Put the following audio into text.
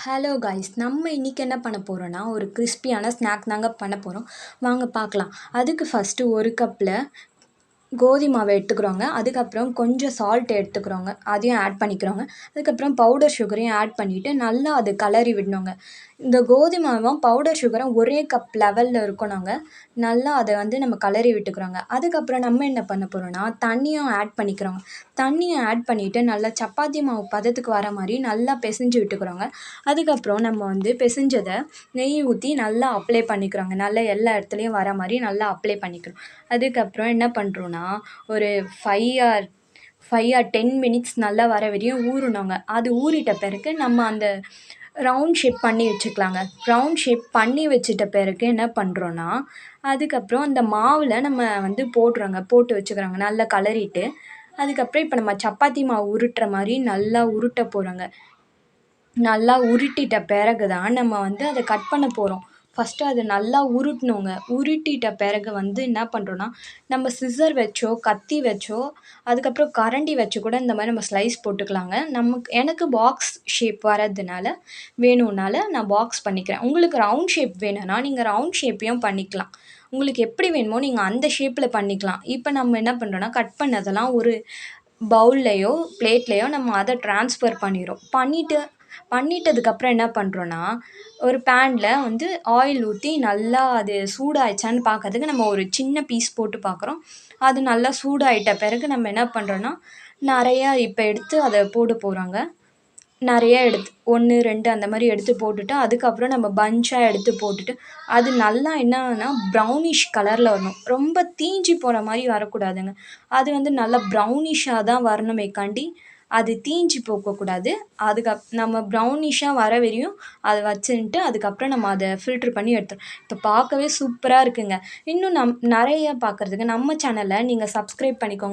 Hello guys, நம்ம இன்றைக்கி என்ன பண்ண போகிறோன்னா ஒரு கிறிஸ்பியான ஸ்நாக் தாங்க பண்ண போகிறோம். வாங்க பார்க்கலாம். அதுக்கு ஃபஸ்ட்டு ஒரு கப்பில் கோதுமை மாவு எடுத்துக்கிறோங்க. அதுக்கப்புறம் கொஞ்சம் சால்ட் எடுத்துக்கிறோங்க, அதையும் ஆட் பண்ணிக்கிறோங்க. அதுக்கப்புறம் பவுடர் சுகரையும் ஆட் பண்ணிவிட்டு நல்லா அது கலரி விடணுங்க. இந்த கோதுமை மாவும் பவுடர் சுகரும் ஒரே கப் லெவலில் இருக்கணுங்க. நல்லா அதை நம்ம கலரி விட்டுக்கிறோங்க. அதுக்கப்புறம் நம்ம என்ன பண்ண போகிறோன்னா தண்ணியும் ஆட் பண்ணிக்கிறோங்க. தண்ணியை ஆட் பண்ணிவிட்டு நல்லா சப்பாத்தி மாவு பதத்துக்கு வர மாதிரி நல்லா பிசைஞ்சு விட்டுக்கிறோங்க. அதுக்கப்புறம் நம்ம பிசைஞ்சதை நெய் ஊற்றி நல்லா அப்ளை பண்ணிக்கிறோங்க. நல்லா எல்லா இடத்துலையும் வர மாதிரி நல்லா அப்ளை பண்ணிக்கிறோம். அதுக்கப்புறம் என்ன பண்ணுறோன்னா ஒரு 5 or 10 மினிட்ஸ் நல்லா வர வரையும் ஊறணுங்க. அது ஊறிட்ட பிறகு நம்ம அந்த ரவுண்ட் ஷேப் பண்ணி வச்சுக்கலாங்க. ரவுண்ட் ஷேப் பண்ணி வச்சுட்ட பிறகு என்ன பண்ணுறோன்னா அதுக்கப்புறம் அந்த மாவில் நம்ம போட்டு வச்சுக்கிறோங்க. நல்லா கலரிட்டு அதுக்கப்புறம் இப்போ நம்ம சப்பாத்தி மாவு உருட்டுற மாதிரி நல்லா உருட்ட போகிறோங்க. நல்லா உருட்டிட்ட பிறகு தான் நம்ம அதை கட் பண்ண போகிறோம். ஃபஸ்ட்டு அது நல்லா உருட்டணுங்க. உருட்டிட்ட பிறகு என்ன பண்ணுறோன்னா நம்ம சிசர் வச்சோ கத்தி வச்சோ அதுக்கப்புறம் கரண்டி வச்சு கூட இந்த மாதிரி நம்ம ஸ்லைஸ் போட்டுக்கலாங்க. எனக்கு பாக்ஸ் ஷேப் வரதுனால வேணும்னால நான் பாக்ஸ் பண்ணிக்கிறேன். உங்களுக்கு ரவுண்ட் ஷேப் வேணும்னா நீங்கள் ரவுண்ட் ஷேப்பையும் பண்ணிக்கலாம். உங்களுக்கு எப்படி வேணுமோ நீங்கள் அந்த ஷேப்பில் பண்ணிக்கலாம். இப்போ நம்ம என்ன பண்ணுறோன்னா கட் பண்ணதெல்லாம் ஒரு பவுல்லையோ பிளேட்லேயோ நம்ம அதை ட்ரான்ஸ்ஃபர் பண்ணிட்டதுக்கப்புறம் என்ன பண்ணுறோன்னா ஒரு பேனில் ஆயில் ஊற்றி நல்லா அது சூடாயிடுச்சான்னு பார்க்கறதுக்கு நம்ம ஒரு சின்ன பீஸ் போட்டு பார்க்குறோம். அது நல்லா சூடாயிட்ட பிறகு நம்ம என்ன பண்ணுறோன்னா நிறையா இப்போ எடுத்து அதை போட போகிறோங்க. நிறைய எடுத்து 1, 2 அந்த மாதிரி எடுத்து போட்டுட்டு அதுக்கப்புறம் நம்ம பஞ்சாக எடுத்து போட்டுட்டு அது நல்லா என்னன்னா ப்ரௌனிஷ் கலரில் வரணும். ரொம்ப தீஞ்சு போகிற மாதிரி வரக்கூடாதுங்க. அது நல்லா ப்ரௌனிஷாக தான் வரணுமேக்காண்டி அது தீஞ்சு போகக்கூடாது. நம்ம ப்ரௌனிஷாக வர வரையும் அதை வச்சுன்ட்டு அதுக்கப்புறம் நம்ம அதை ஃபில்ட்ரு பண்ணி எடுத்துடும். இப்போ பார்க்கவே சூப்பராக இருக்குங்க. இன்னும் நிறைய பார்க்குறதுக்கு நம்ம சேனலை நீங்கள் சப்ஸ்கிரைப் பண்ணிக்கோங்க.